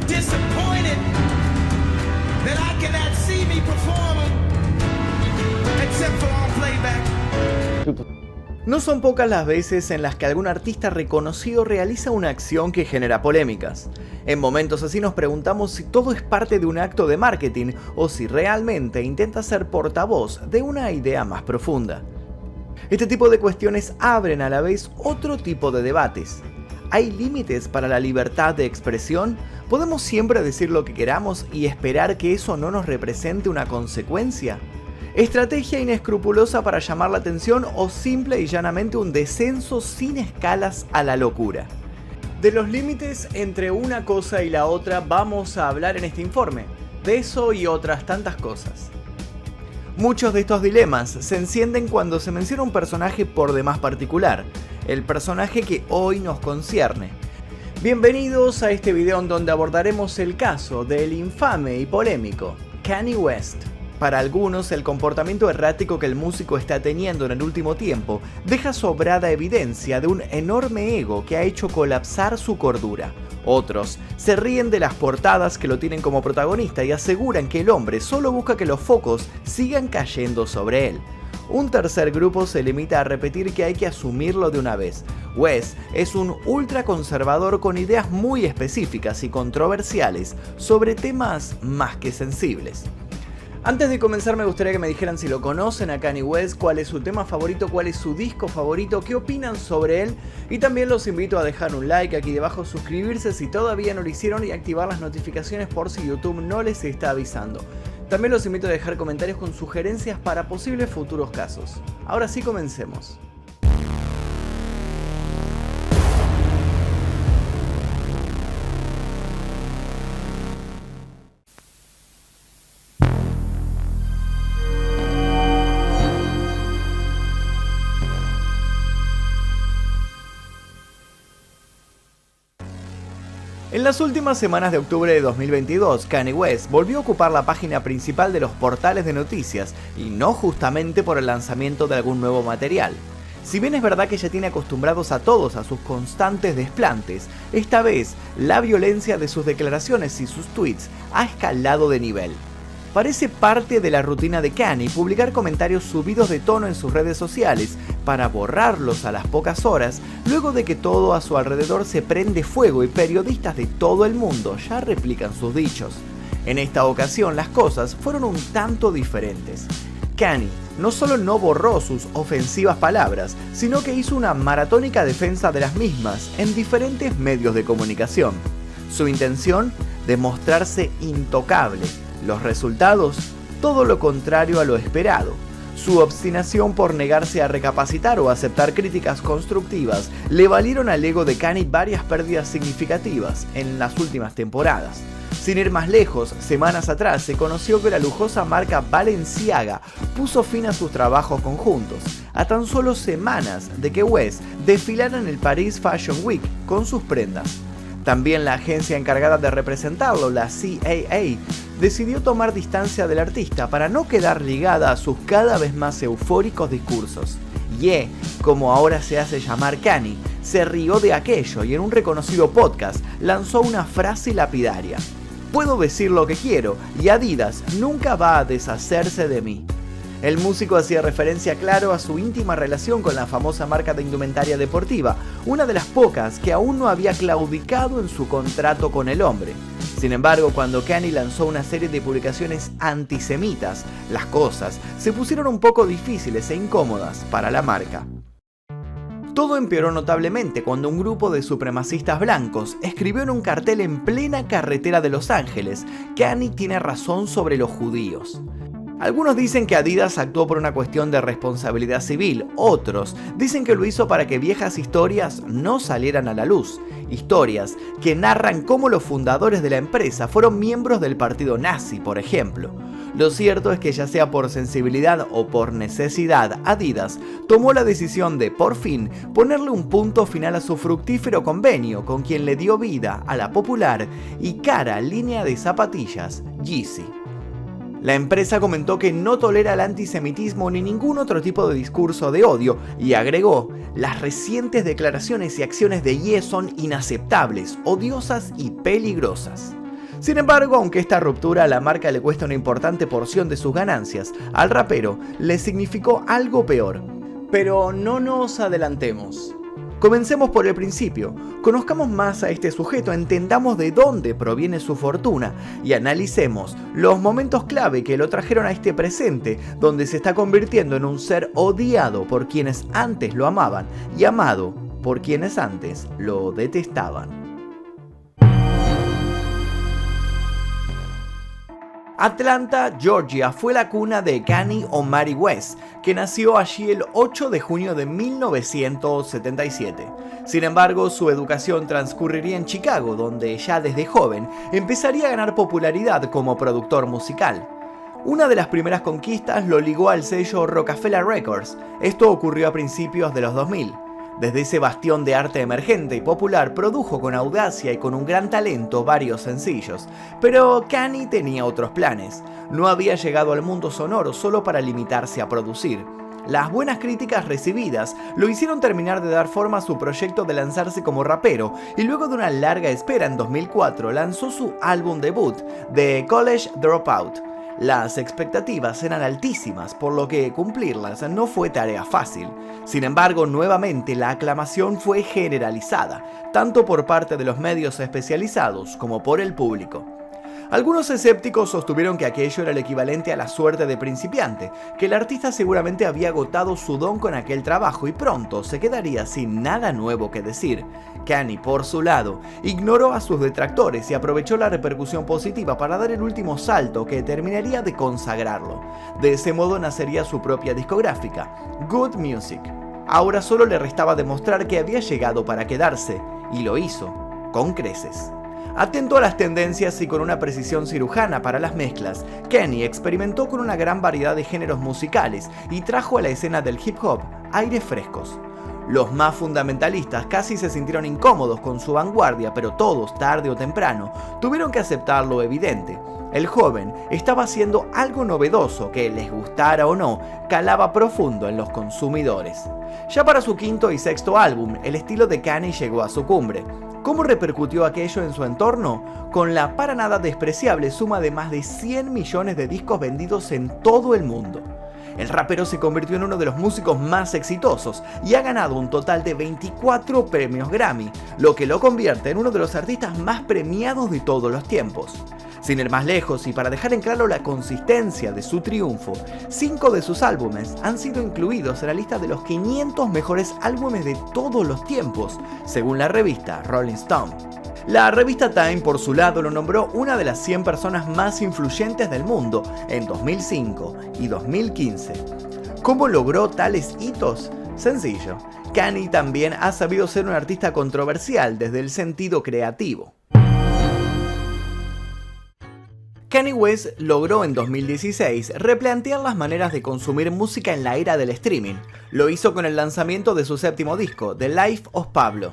disappointed that I cannot see me perform except for on playback. No son pocas las veces en las que algún artista reconocido realiza una acción que genera polémicas. En momentos así nos preguntamos si todo es parte de un acto de marketing o si realmente intenta ser portavoz de una idea más profunda. Este tipo de cuestiones abren a la vez otro tipo de debates. ¿Hay límites para la libertad de expresión? ¿Podemos siempre decir lo que queramos y esperar que eso no nos represente una consecuencia? ¿Estrategia inescrupulosa para llamar la atención o simple y llanamente un descenso sin escalas a la locura? De los límites entre una cosa y la otra vamos a hablar en este informe, de eso y otras tantas cosas. Muchos de estos dilemas se encienden cuando se menciona un personaje por demás particular, el personaje que hoy nos concierne. Bienvenidos a este video en donde abordaremos el caso del infame y polémico Kanye West. Para algunos, el comportamiento errático que el músico está teniendo en el último tiempo deja sobrada evidencia de un enorme ego que ha hecho colapsar su cordura. Otros se ríen de las portadas que lo tienen como protagonista y aseguran que el hombre solo busca que los focos sigan cayendo sobre él. Un tercer grupo se limita a repetir que hay que asumirlo de una vez. West es un ultraconservador con ideas muy específicas y controversiales sobre temas más que sensibles. Antes de comenzar me gustaría que me dijeran si lo conocen a Kanye West, cuál es su tema favorito, cuál es su disco favorito, qué opinan sobre él, y también los invito a dejar un like aquí debajo, suscribirse si todavía no lo hicieron y activar las notificaciones por si YouTube no les está avisando. También los invito a dejar comentarios con sugerencias para posibles futuros casos. Ahora sí, comencemos. En las últimas semanas de octubre de 2022, Kanye West volvió a ocupar la página principal de los portales de noticias, y no justamente por el lanzamiento de algún nuevo material. Si bien es verdad que ya tiene acostumbrados a todos a sus constantes desplantes, esta vez la violencia de sus declaraciones y sus tweets ha escalado de nivel. Parece parte de la rutina de Kanye publicar comentarios subidos de tono en sus redes sociales para borrarlos a las pocas horas, luego de que todo a su alrededor se prende fuego y periodistas de todo el mundo ya replican sus dichos. En esta ocasión las cosas fueron un tanto diferentes. Kanye no solo no borró sus ofensivas palabras, sino que hizo una maratónica defensa de las mismas en diferentes medios de comunicación. Su intención, demostrarse intocable. Los resultados, todo lo contrario a lo esperado. Su obstinación por negarse a recapacitar o aceptar críticas constructivas le valieron al ego de Kanye varias pérdidas significativas en las últimas temporadas. Sin ir más lejos, semanas atrás se conoció que la lujosa marca Balenciaga puso fin a sus trabajos conjuntos, a tan solo semanas de que West desfilara en el Paris Fashion Week con sus prendas. También la agencia encargada de representarlo, la CAA, decidió tomar distancia del artista para no quedar ligada a sus cada vez más eufóricos discursos. Ye, como ahora se hace llamar Kanye, se rió de aquello y en un reconocido podcast lanzó una frase lapidaria: "Puedo decir lo que quiero y Adidas nunca va a deshacerse de mí". El músico hacía referencia claro a su íntima relación con la famosa marca de indumentaria deportiva, una de las pocas que aún no había claudicado en su contrato con el hombre. Sin embargo, cuando Kanye lanzó una serie de publicaciones antisemitas, las cosas se pusieron un poco difíciles e incómodas para la marca. Todo empeoró notablemente cuando un grupo de supremacistas blancos escribió en un cartel en plena carretera de Los Ángeles: "Kanye tiene razón sobre los judíos". Algunos dicen que Adidas actuó por una cuestión de responsabilidad civil, otros dicen que lo hizo para que viejas historias no salieran a la luz. Historias que narran cómo los fundadores de la empresa fueron miembros del partido nazi, por ejemplo. Lo cierto es que ya sea por sensibilidad o por necesidad, Adidas tomó la decisión de, por fin, ponerle un punto final a su fructífero convenio con quien le dio vida a la popular y cara línea de zapatillas Yeezy. La empresa comentó que no tolera el antisemitismo ni ningún otro tipo de discurso de odio y agregó: "Las recientes declaraciones y acciones de Ye son inaceptables, odiosas y peligrosas". Sin embargo, aunque esta ruptura a la marca le cuesta una importante porción de sus ganancias, al rapero le significó algo peor. Pero no nos adelantemos. Comencemos por el principio, conozcamos más a este sujeto, entendamos de dónde proviene su fortuna y analicemos los momentos clave que lo trajeron a este presente, donde se está convirtiendo en un ser odiado por quienes antes lo amaban y amado por quienes antes lo detestaban. Atlanta, Georgia, fue la cuna de Kanye Omari West, que nació allí el 8 de junio de 1977. Sin embargo, su educación transcurriría en Chicago, donde ya desde joven empezaría a ganar popularidad como productor musical. Una de las primeras conquistas lo ligó al sello Rockefeller Records. Esto ocurrió a principios de los 2000. Desde ese bastión de arte emergente y popular produjo con audacia y con un gran talento varios sencillos, pero Kanye tenía otros planes. No había llegado al mundo sonoro solo para limitarse a producir. Las buenas críticas recibidas lo hicieron terminar de dar forma a su proyecto de lanzarse como rapero y luego de una larga espera en 2004 lanzó su álbum debut, The College Dropout. Las expectativas eran altísimas, por lo que cumplirlas no fue tarea fácil. Sin embargo, nuevamente la aclamación fue generalizada, tanto por parte de los medios especializados como por el público. Algunos escépticos sostuvieron que aquello era el equivalente a la suerte de principiante, que el artista seguramente había agotado su don con aquel trabajo y pronto se quedaría sin nada nuevo que decir. Kanye, por su lado, ignoró a sus detractores y aprovechó la repercusión positiva para dar el último salto que terminaría de consagrarlo. De ese modo nacería su propia discográfica, Good Music. Ahora solo le restaba demostrar que había llegado para quedarse, y lo hizo, con creces. Atento a las tendencias y con una precisión cirujana para las mezclas, Kanye experimentó con una gran variedad de géneros musicales y trajo a la escena del hip hop aires frescos. Los más fundamentalistas casi se sintieron incómodos con su vanguardia, pero todos, tarde o temprano, tuvieron que aceptar lo evidente. El joven estaba haciendo algo novedoso que, les gustara o no, calaba profundo en los consumidores. Ya para su quinto y sexto álbum, el estilo de Kanye llegó a su cumbre. ¿Cómo repercutió aquello en su entorno? Con la para nada despreciable suma de más de 100 millones de discos vendidos en todo el mundo. El rapero se convirtió en uno de los músicos más exitosos y ha ganado un total de 24 premios Grammy, lo que lo convierte en uno de los artistas más premiados de todos los tiempos. Sin ir más lejos y para dejar en claro la consistencia de su triunfo, 5 de sus álbumes han sido incluidos en la lista de los 500 mejores álbumes de todos los tiempos, según la revista Rolling Stone. La revista Time, por su lado, lo nombró una de las 100 personas más influyentes del mundo en 2005 y 2015. ¿Cómo logró tales hitos? Sencillo. Kanye también ha sabido ser un artista controversial desde el sentido creativo. Kanye West logró en 2016 replantear las maneras de consumir música en la era del streaming. Lo hizo con el lanzamiento de su séptimo disco, The Life of Pablo.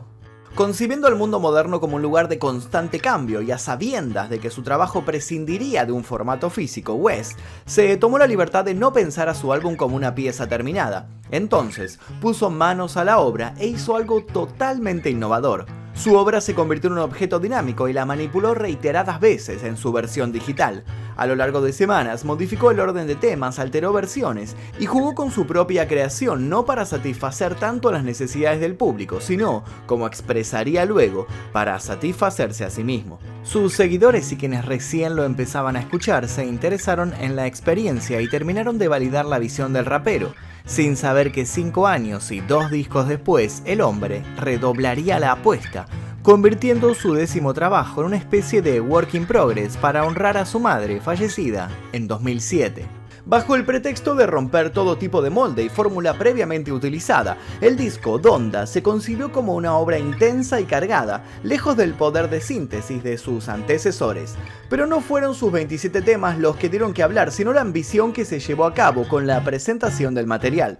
Concibiendo al mundo moderno como un lugar de constante cambio y a sabiendas de que su trabajo prescindiría de un formato físico, West se tomó la libertad de no pensar a su álbum como una pieza terminada. Entonces, puso manos a la obra e hizo algo totalmente innovador. Su obra se convirtió en un objeto dinámico y la manipuló reiteradas veces en su versión digital. A lo largo de semanas modificó el orden de temas, alteró versiones y jugó con su propia creación, no para satisfacer tanto las necesidades del público, sino, como expresaría luego, para satisfacerse a sí mismo. Sus seguidores y quienes recién lo empezaban a escuchar se interesaron en la experiencia y terminaron de validar la visión del rapero, sin saber que 5 años y 2 discos después, el hombre redoblaría la apuesta, convirtiendo su décimo trabajo en una especie de work in progress para honrar a su madre, fallecida en 2007. Bajo el pretexto de romper todo tipo de molde y fórmula previamente utilizada, el disco Donda se concibió como una obra intensa y cargada, lejos del poder de síntesis de sus antecesores. Pero no fueron sus 27 temas los que dieron que hablar, sino la ambición que se llevó a cabo con la presentación del material.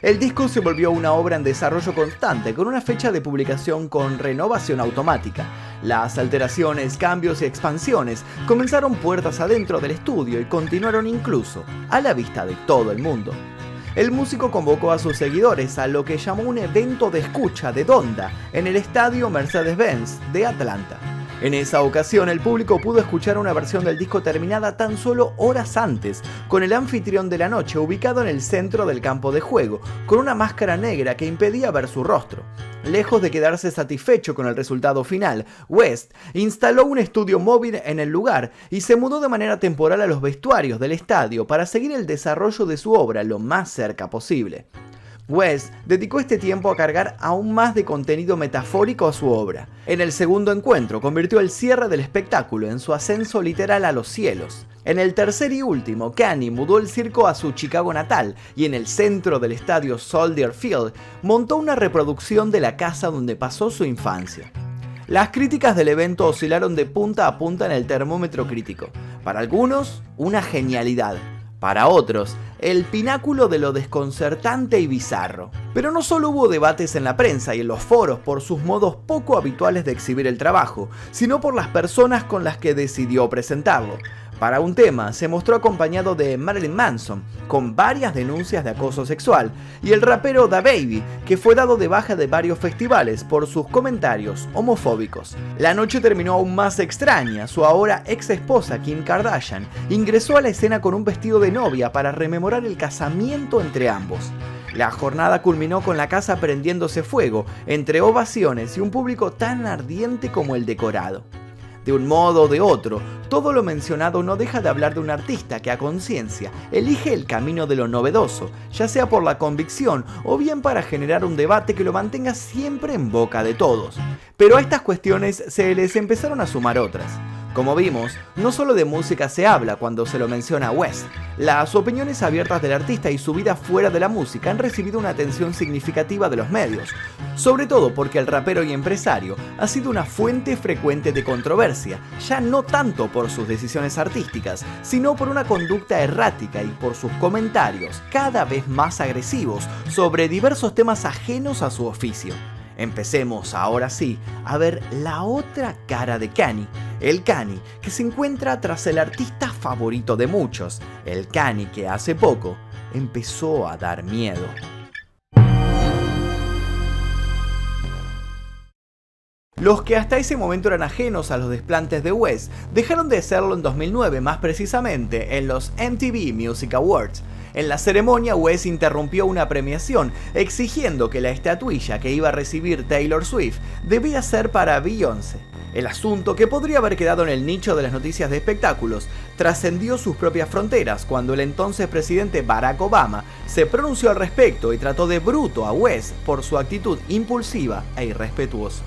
El disco se volvió una obra en desarrollo constante, con una fecha de publicación con renovación automática. Las alteraciones, cambios y expansiones comenzaron puertas adentro del estudio y continuaron incluso a la vista de todo el mundo. El músico convocó a sus seguidores a lo que llamó un evento de escucha de Donda en el estadio Mercedes-Benz de Atlanta. En esa ocasión, el público pudo escuchar una versión del disco terminada tan solo horas antes, con el anfitrión de la noche ubicado en el centro del campo de juego, con una máscara negra que impedía ver su rostro. Lejos de quedarse satisfecho con el resultado final, West instaló un estudio móvil en el lugar y se mudó de manera temporal a los vestuarios del estadio para seguir el desarrollo de su obra lo más cerca posible. West dedicó este tiempo a cargar aún más de contenido metafórico a su obra. En el segundo encuentro convirtió el cierre del espectáculo en su ascenso literal a los cielos. En el tercer y último, Kanye mudó el circo a su Chicago natal y en el centro del estadio Soldier Field montó una reproducción de la casa donde pasó su infancia. Las críticas del evento oscilaron de punta a punta en el termómetro crítico. Para algunos, una genialidad. Para otros, el pináculo de lo desconcertante y bizarro. Pero no solo hubo debates en la prensa y en los foros por sus modos poco habituales de exhibir el trabajo, sino por las personas con las que decidió presentarlo. Para un tema, se mostró acompañado de Marilyn Manson, con varias denuncias de acoso sexual, y el rapero DaBaby, que fue dado de baja de varios festivales por sus comentarios homofóbicos. La noche terminó aún más extraña. Su ahora ex esposa Kim Kardashian ingresó a la escena con un vestido de novia para rememorar el casamiento entre ambos. La jornada culminó con la casa prendiéndose fuego, entre ovaciones y un público tan ardiente como el decorado. De un modo o de otro, todo lo mencionado no deja de hablar de un artista que a conciencia elige el camino de lo novedoso, ya sea por la convicción o bien para generar un debate que lo mantenga siempre en boca de todos. Pero a estas cuestiones se les empezaron a sumar otras. Como vimos, no solo de música se habla cuando se lo menciona a West. Las opiniones abiertas del artista y su vida fuera de la música han recibido una atención significativa de los medios, sobre todo porque el rapero y empresario ha sido una fuente frecuente de controversia, ya no tanto por sus decisiones artísticas, sino por una conducta errática y por sus comentarios cada vez más agresivos sobre diversos temas ajenos a su oficio. Empecemos ahora sí a ver la otra cara de Kanye, el Kanye que se encuentra tras el artista favorito de muchos, el Kanye que hace poco empezó a dar miedo. Los que hasta ese momento eran ajenos a los desplantes de West dejaron de serlo en 2009, más precisamente en los MTV Music Awards. En la ceremonia, West interrumpió una premiación, exigiendo que la estatuilla que iba a recibir Taylor Swift debía ser para Beyoncé. El asunto, que podría haber quedado en el nicho de las noticias de espectáculos, trascendió sus propias fronteras cuando el entonces presidente Barack Obama se pronunció al respecto y trató de bruto a West por su actitud impulsiva e irrespetuosa.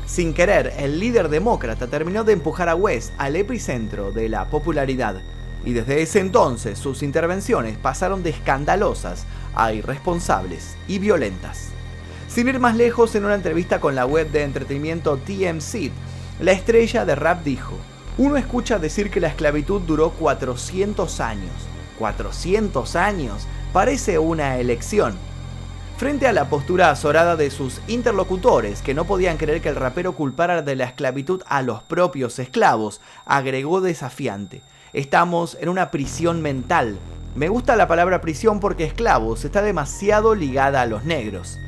Sin querer, el líder demócrata terminó de empujar a West al epicentro de la popularidad. Y desde ese entonces sus intervenciones pasaron de escandalosas a irresponsables y violentas. Sin ir más lejos, en una entrevista con la web de entretenimiento TMZ, la estrella de rap dijo: "Uno escucha decir que la esclavitud duró 400 años. 400 años, parece una elección". Frente a la postura azorada de sus interlocutores, que no podían creer que el rapero culpara de la esclavitud a los propios esclavos, agregó desafiante: "Estamos en una prisión mental. Me gusta la palabra prisión porque esclavos está demasiado ligada a los negros".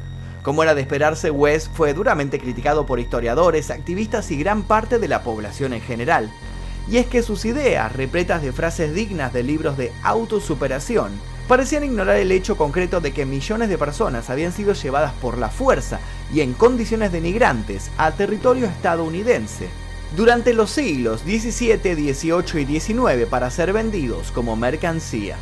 Como era de esperarse, West fue duramente criticado por historiadores, activistas y gran parte de la población en general. Y es que sus ideas, repletas de frases dignas de libros de autosuperación, parecían ignorar el hecho concreto de que millones de personas habían sido llevadas por la fuerza y en condiciones denigrantes a territorio estadounidense durante los siglos XVII, XVIII y XIX para ser vendidos como mercancía.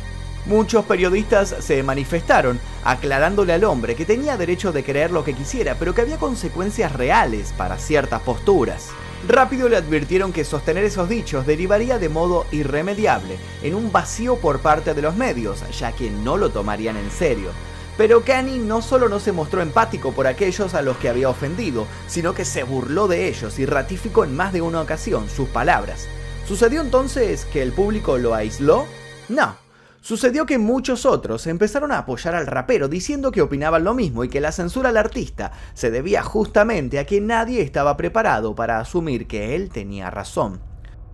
Muchos periodistas se manifestaron aclarándole al hombre que tenía derecho de creer lo que quisiera, pero que había consecuencias reales para ciertas posturas. Rápido le advirtieron que sostener esos dichos derivaría de modo irremediable en un vacío por parte de los medios, ya que no lo tomarían en serio. Pero Kanye no solo no se mostró empático por aquellos a los que había ofendido, sino que se burló de ellos y ratificó en más de una ocasión sus palabras. ¿Sucedió entonces que el público lo aisló? No. Sucedió que muchos otros empezaron a apoyar al rapero diciendo que opinaban lo mismo y que la censura al artista se debía justamente a que nadie estaba preparado para asumir que él tenía razón.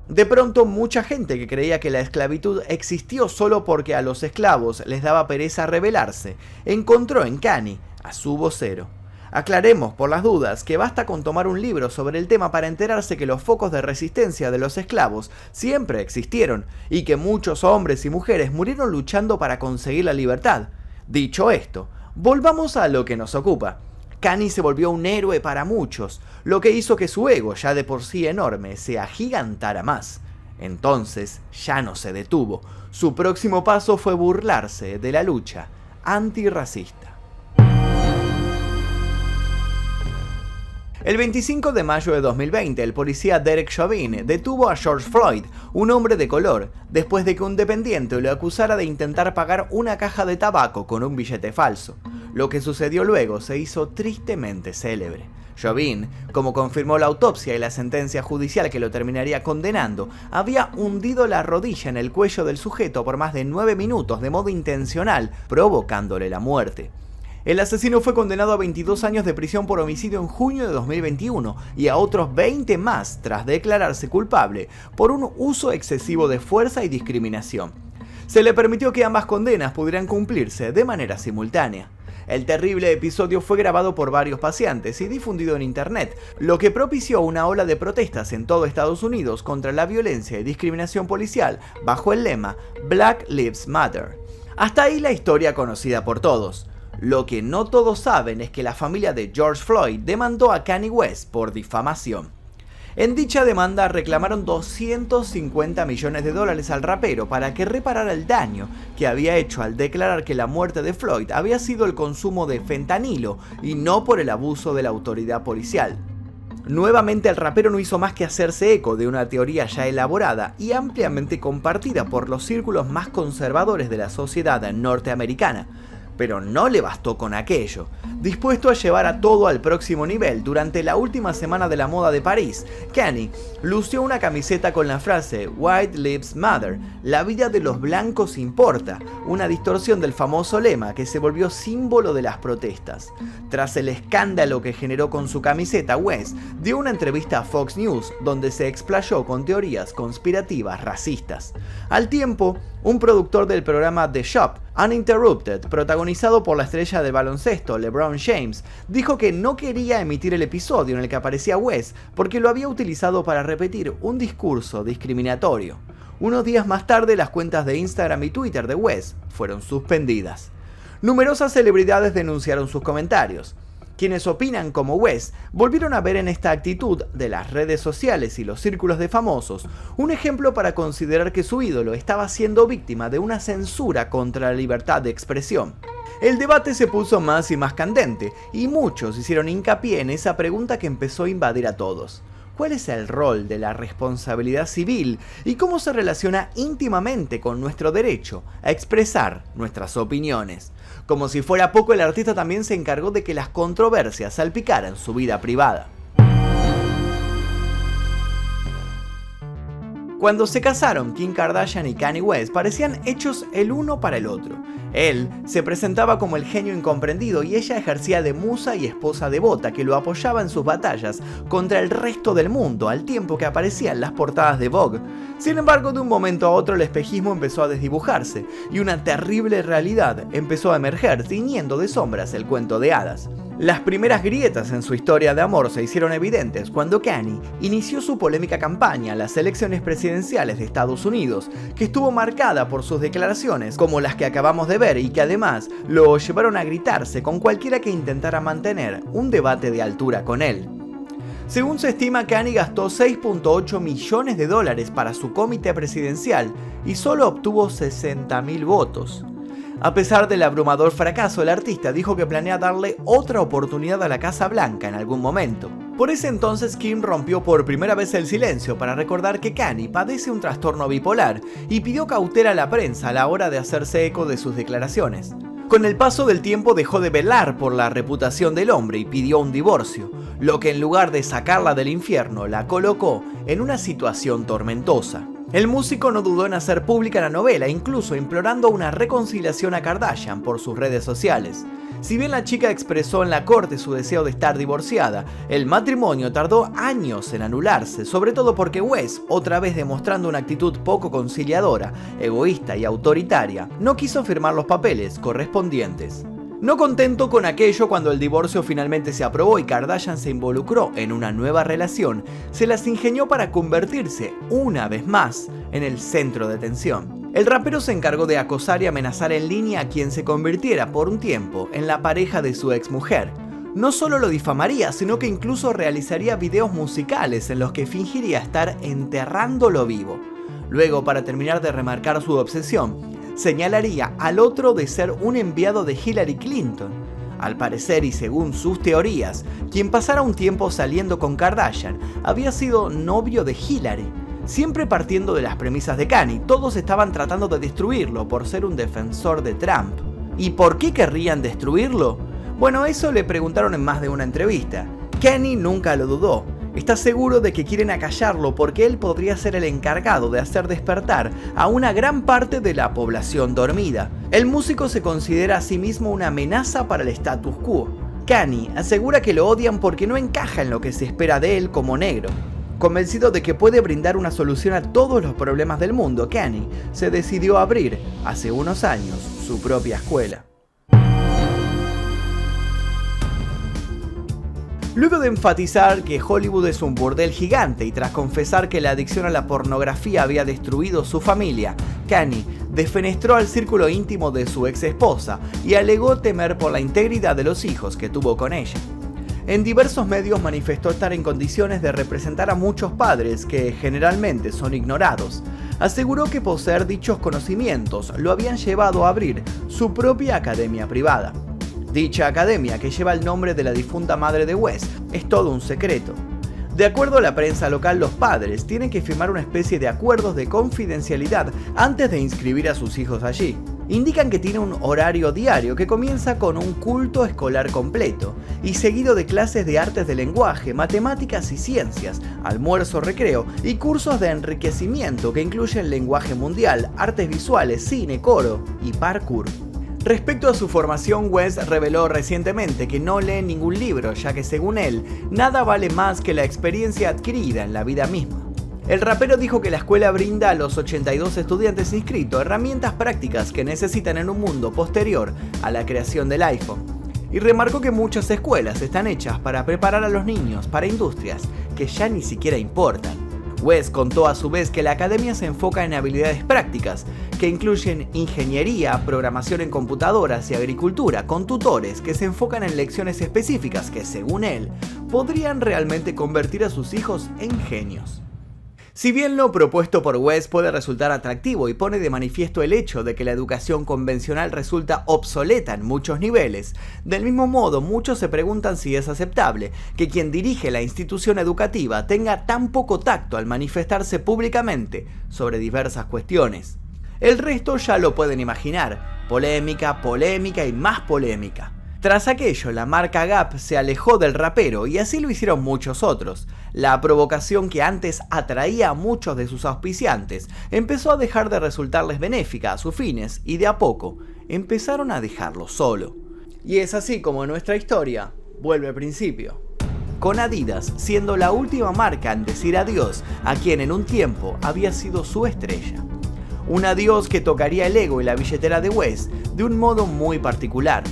De pronto, mucha gente que creía que la esclavitud existió solo porque a los esclavos les daba pereza rebelarse, encontró en Kanye a su vocero. Aclaremos por las dudas que basta con tomar un libro sobre el tema para enterarse que los focos de resistencia de los esclavos siempre existieron y que muchos hombres y mujeres murieron luchando para conseguir la libertad. Dicho esto, volvamos a lo que nos ocupa. Kanye se volvió un héroe para muchos, lo que hizo que su ego, ya de por sí enorme, se agigantara más. Entonces, ya no se detuvo. Su próximo paso fue burlarse de la lucha antirracista. El 25 de mayo de 2020, el policía Derek Chauvin detuvo a George Floyd, un hombre de color, después de que un dependiente lo acusara de intentar pagar una caja de tabaco con un billete falso. Lo que sucedió luego se hizo tristemente célebre. Chauvin, como confirmó la autopsia y la sentencia judicial que lo terminaría condenando, había hundido la rodilla en el cuello del sujeto por más de 9 minutos de modo intencional, provocándole la muerte. El asesino fue condenado a 22 años de prisión por homicidio en junio de 2021 y a otros 20 más tras declararse culpable por un uso excesivo de fuerza y discriminación. Se le permitió que ambas condenas pudieran cumplirse de manera simultánea. El terrible episodio fue grabado por varios pacientes y difundido en internet, lo que propició una ola de protestas en todo Estados Unidos contra la violencia y discriminación policial bajo el lema Black Lives Matter. Hasta ahí la historia conocida por todos. Lo que no todos saben es que la familia de George Floyd demandó a Kanye West por difamación. En dicha demanda reclamaron $250 millones al rapero para que reparara el daño que había hecho al declarar que la muerte de Floyd había sido el consumo de fentanilo y no por el abuso de la autoridad policial. Nuevamente el rapero no hizo más que hacerse eco de una teoría ya elaborada y ampliamente compartida por los círculos más conservadores de la sociedad norteamericana. Pero no le bastó con aquello. Dispuesto a llevar a todo al próximo nivel, durante la última semana de la moda de París, Kanye lució una camiseta con la frase White Lives Matter, la vida de los blancos importa, una distorsión del famoso lema que se volvió símbolo de las protestas. Tras el escándalo que generó con su camiseta, West dio una entrevista a Fox News donde se explayó con teorías conspirativas racistas. Al tiempo, un productor del programa The Shop, Uninterrupted, protagonizado por la estrella del baloncesto LeBron James, dijo que no quería emitir el episodio en el que aparecía West porque lo había utilizado para repetir un discurso discriminatorio. Unos días más tarde, las cuentas de Instagram y Twitter de West fueron suspendidas. Numerosas celebridades denunciaron sus comentarios. Quienes opinan como West volvieron a ver en esta actitud de las redes sociales y los círculos de famosos un ejemplo para considerar que su ídolo estaba siendo víctima de una censura contra la libertad de expresión. El debate se puso más y más candente y muchos hicieron hincapié en esa pregunta que empezó a invadir a todos. ¿Cuál es el rol de la responsabilidad civil y cómo se relaciona íntimamente con nuestro derecho a expresar nuestras opiniones? Como si fuera poco, el artista también se encargó de que las controversias salpicaran su vida privada. Cuando se casaron, Kim Kardashian y Kanye West parecían hechos el uno para el otro. Él se presentaba como el genio incomprendido y ella ejercía de musa y esposa devota que lo apoyaba en sus batallas contra el resto del mundo al tiempo que aparecía en las portadas de Vogue. Sin embargo, de un momento a otro el espejismo empezó a desdibujarse y una terrible realidad empezó a emerger, tiñendo de sombras el cuento de hadas. Las primeras grietas en su historia de amor se hicieron evidentes cuando Kanye inició su polémica campaña a las elecciones presidenciales de Estados Unidos, que estuvo marcada por sus declaraciones como las que acabamos de ver y que además lo llevaron a gritarse con cualquiera que intentara mantener un debate de altura con él. Según se estima, Kanye gastó $6.8 millones para su comité presidencial y solo obtuvo 60.000 votos. A pesar del abrumador fracaso, el artista dijo que planea darle otra oportunidad a la Casa Blanca en algún momento. Por ese entonces, Kim rompió por primera vez el silencio para recordar que Kanye padece un trastorno bipolar y pidió cautela a la prensa a la hora de hacerse eco de sus declaraciones. Con el paso del tiempo dejó de velar por la reputación del hombre y pidió un divorcio, lo que en lugar de sacarla del infierno la colocó en una situación tormentosa. El músico no dudó en hacer pública la novela, incluso implorando una reconciliación a Kardashian por sus redes sociales. Si bien la chica expresó en la corte su deseo de estar divorciada, el matrimonio tardó años en anularse, sobre todo porque West, otra vez demostrando una actitud poco conciliadora, egoísta y autoritaria, no quiso firmar los papeles correspondientes. No contento con aquello, cuando el divorcio finalmente se aprobó y Kardashian se involucró en una nueva relación, se las ingenió para convertirse, una vez más, en el centro de atención. El rapero se encargó de acosar y amenazar en línea a quien se convirtiera por un tiempo en la pareja de su exmujer. No solo lo difamaría, sino que incluso realizaría videos musicales en los que fingiría estar enterrándolo vivo. Luego, para terminar de remarcar su obsesión, señalaría al otro de ser un enviado de Hillary Clinton. Al parecer, y según sus teorías, quien pasara un tiempo saliendo con Kardashian había sido novio de Hillary. Siempre partiendo de las premisas de Kanye, todos estaban tratando de destruirlo por ser un defensor de Trump. ¿Y por qué querrían destruirlo? Bueno, eso le preguntaron en más de una entrevista. Kanye nunca lo dudó. Está seguro de que quieren acallarlo porque él podría ser el encargado de hacer despertar a una gran parte de la población dormida. El músico se considera a sí mismo una amenaza para el status quo. Kanye asegura que lo odian porque no encaja en lo que se espera de él como negro. Convencido de que puede brindar una solución a todos los problemas del mundo, Kanye se decidió a abrir, hace unos años, su propia escuela. Luego de enfatizar que Hollywood es un burdel gigante y tras confesar que la adicción a la pornografía había destruido su familia, Kanye defenestró al círculo íntimo de su ex esposa y alegó temer por la integridad de los hijos que tuvo con ella. En diversos medios manifestó estar en condiciones de representar a muchos padres que generalmente son ignorados. Aseguró que poseer dichos conocimientos lo habían llevado a abrir su propia academia privada. Dicha academia, que lleva el nombre de la difunta madre de West, es todo un secreto. De acuerdo a la prensa local, los padres tienen que firmar una especie de acuerdos de confidencialidad antes de inscribir a sus hijos allí. Indican que tiene un horario diario que comienza con un culto escolar completo y seguido de clases de artes de lenguaje, matemáticas y ciencias, almuerzo, recreo y cursos de enriquecimiento que incluyen lenguaje mundial, artes visuales, cine, coro y parkour. Respecto a su formación, West reveló recientemente que no lee ningún libro, ya que según él, nada vale más que la experiencia adquirida en la vida misma. El rapero dijo que la escuela brinda a los 82 estudiantes inscritos herramientas prácticas que necesitan en un mundo posterior a la creación del iPhone. Y remarcó que muchas escuelas están hechas para preparar a los niños para industrias que ya ni siquiera importan. West contó a su vez que la academia se enfoca en habilidades prácticas, que incluyen ingeniería, programación en computadoras y agricultura, con tutores que se enfocan en lecciones específicas que, según él, podrían realmente convertir a sus hijos en genios. Si bien lo propuesto por West puede resultar atractivo y pone de manifiesto el hecho de que la educación convencional resulta obsoleta en muchos niveles, del mismo modo muchos se preguntan si es aceptable que quien dirige la institución educativa tenga tan poco tacto al manifestarse públicamente sobre diversas cuestiones. El resto ya lo pueden imaginar: polémica, polémica y más polémica. Tras aquello, la marca Gap se alejó del rapero y así lo hicieron muchos otros. La provocación que antes atraía a muchos de sus auspiciantes empezó a dejar de resultarles benéfica a sus fines y de a poco empezaron a dejarlo solo. Y es así como nuestra historia vuelve al principio, con Adidas siendo la última marca en decir adiós a quien en un tiempo había sido su estrella. Un adiós que tocaría el ego y la billetera de West de un modo muy particular.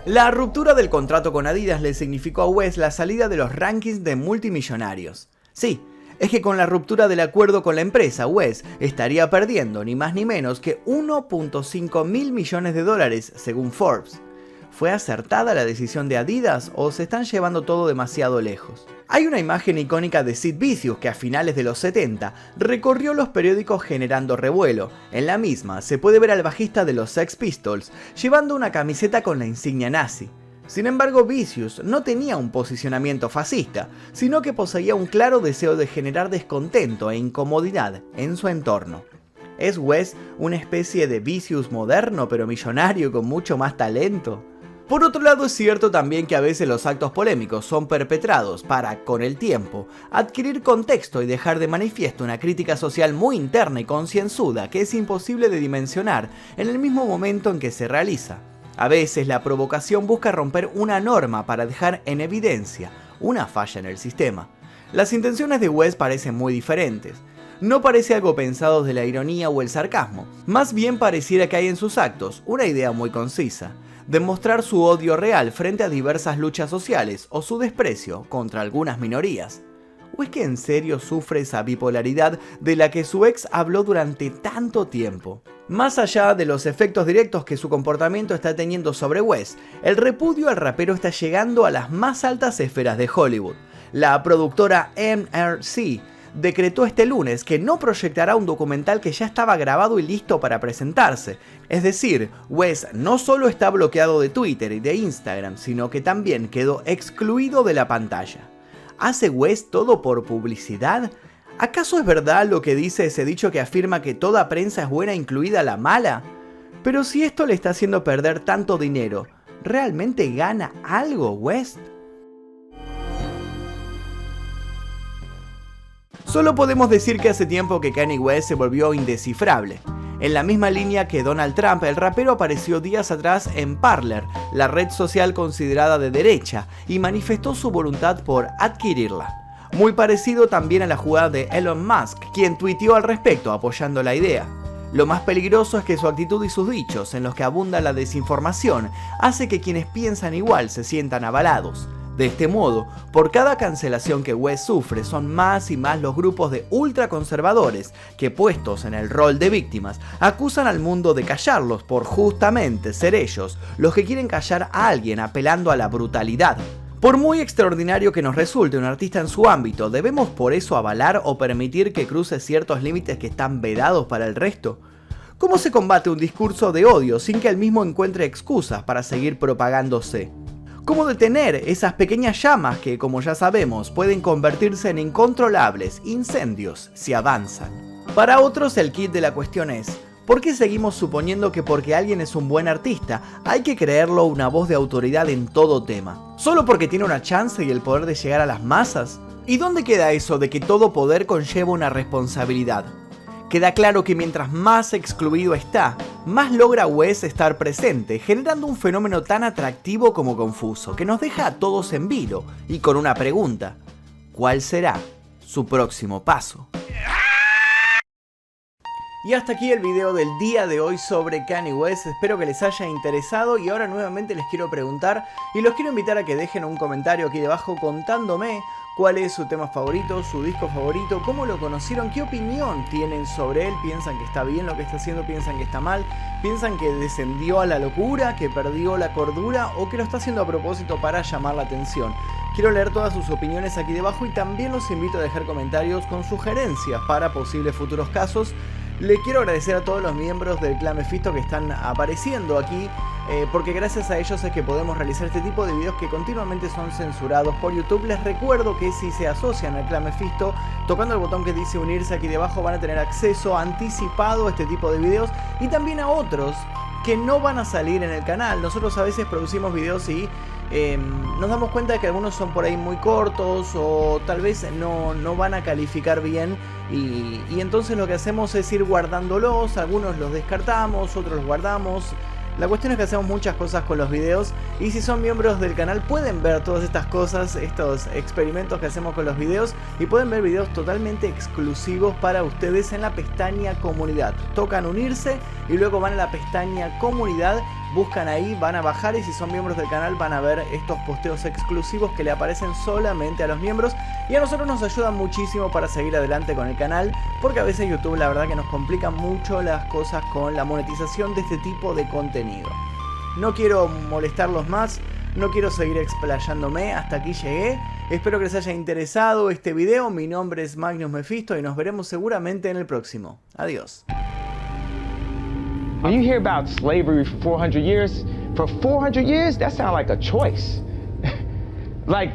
La ruptura del contrato con Adidas le significó a West la salida de los rankings de multimillonarios. Sí, es que con la ruptura del acuerdo con la empresa, West estaría perdiendo ni más ni menos que 1.5 mil millones de dólares, según Forbes. ¿Fue acertada la decisión de Adidas o se están llevando todo demasiado lejos? Hay una imagen icónica de Sid Vicious que a finales de los 70 recorrió los periódicos generando revuelo. En la misma se puede ver al bajista de los Sex Pistols llevando una camiseta con la insignia nazi. Sin embargo, Vicious no tenía un posicionamiento fascista, sino que poseía un claro deseo de generar descontento e incomodidad en su entorno. ¿Es West una especie de Vicious moderno pero millonario con mucho más talento? Por otro lado, es cierto también que a veces los actos polémicos son perpetrados para, con el tiempo, adquirir contexto y dejar de manifiesto una crítica social muy interna y concienzuda que es imposible de dimensionar en el mismo momento en que se realiza. A veces la provocación busca romper una norma para dejar en evidencia una falla en el sistema. Las intenciones de West parecen muy diferentes. No parece algo pensado desde la ironía o el sarcasmo, más bien pareciera que hay en sus actos una idea muy concisa: demostrar su odio real frente a diversas luchas sociales o su desprecio contra algunas minorías. ¿O es que en serio sufre esa bipolaridad de la que su ex habló durante tanto tiempo? Más allá de los efectos directos que su comportamiento está teniendo sobre Wes, el repudio al rapero está llegando a las más altas esferas de Hollywood. La productora MRC decretó este lunes que no proyectará un documental que ya estaba grabado y listo para presentarse. Es decir, Wes no solo está bloqueado de Twitter y de Instagram, sino que también quedó excluido de la pantalla. ¿Hace Wes todo por publicidad? ¿Acaso es verdad lo que dice ese dicho que afirma que toda prensa es buena, incluida la mala? Pero si esto le está haciendo perder tanto dinero, ¿realmente gana algo West? Solo podemos decir que hace tiempo que Kanye West se volvió indescifrable. En la misma línea que Donald Trump, el rapero apareció días atrás en Parler, la red social considerada de derecha, y manifestó su voluntad por adquirirla. Muy parecido también a la jugada de Elon Musk, quien tuiteó al respecto apoyando la idea. Lo más peligroso es que su actitud y sus dichos, en los que abunda la desinformación, hace que quienes piensan igual se sientan avalados. De este modo, por cada cancelación que West sufre, son más y más los grupos de ultraconservadores que, puestos en el rol de víctimas, acusan al mundo de callarlos por justamente ser ellos los que quieren callar a alguien apelando a la brutalidad. Por muy extraordinario que nos resulte un artista en su ámbito, ¿debemos por eso avalar o permitir que cruce ciertos límites que están vedados para el resto? ¿Cómo se combate un discurso de odio sin que el mismo encuentre excusas para seguir propagándose? ¿Cómo detener esas pequeñas llamas que, como ya sabemos, pueden convertirse en incontrolables incendios si avanzan? Para otros, el kit de la cuestión es: ¿por qué seguimos suponiendo que porque alguien es un buen artista, hay que creerlo una voz de autoridad en todo tema? ¿Solo porque tiene una chance y el poder de llegar a las masas? ¿Y dónde queda eso de que todo poder conlleva una responsabilidad? Queda claro que mientras más excluido está, más logra Wes estar presente, generando un fenómeno tan atractivo como confuso, que nos deja a todos en vilo y con una pregunta: ¿cuál será su próximo paso? Y hasta aquí el video del día de hoy sobre Kanye West. Espero que les haya interesado y ahora nuevamente les quiero preguntar y los quiero invitar a que dejen un comentario aquí debajo contándome cuál es su tema favorito, su disco favorito, cómo lo conocieron, qué opinión tienen sobre él, piensan que está bien lo que está haciendo, piensan que está mal, piensan que descendió a la locura, que perdió la cordura o que lo está haciendo a propósito para llamar la atención. Quiero leer todas sus opiniones aquí debajo y también los invito a dejar comentarios con sugerencias para posibles futuros casos. Le quiero agradecer a todos los miembros del Clan Mephisto que están apareciendo aquí, porque gracias a ellos es que podemos realizar este tipo de videos que continuamente son censurados por YouTube. Les recuerdo que si se asocian al Clan Mephisto, tocando el botón que dice unirse aquí debajo, van a tener acceso anticipado a este tipo de videos y también a otros que no van a salir en el canal. Nosotros a veces producimos videos y nos damos cuenta de que algunos son por ahí muy cortos o tal vez no van a calificar bien y entonces lo que hacemos es ir guardándolos, algunos los descartamos, otros los guardamos. La cuestión es que hacemos muchas cosas con los videos y si son miembros del canal pueden ver todas estas cosas, estos experimentos que hacemos con los videos y pueden ver videos totalmente exclusivos para ustedes en la pestaña comunidad. Tocan unirse y luego van a la pestaña comunidad, buscan ahí, van a bajar y si son miembros del canal van a ver estos posteos exclusivos que le aparecen solamente a los miembros y a nosotros nos ayuda muchísimo para seguir adelante con el canal porque a veces YouTube la verdad que nos complica mucho las cosas con la monetización de este tipo de contenido. No quiero molestarlos más, no quiero seguir explayándome, hasta aquí llegué. Espero que les haya interesado este video, mi nombre es Magnus Mephisto y nos veremos seguramente en el próximo. Adiós. When you hear about slavery for 400 years, that sounds like a choice. Like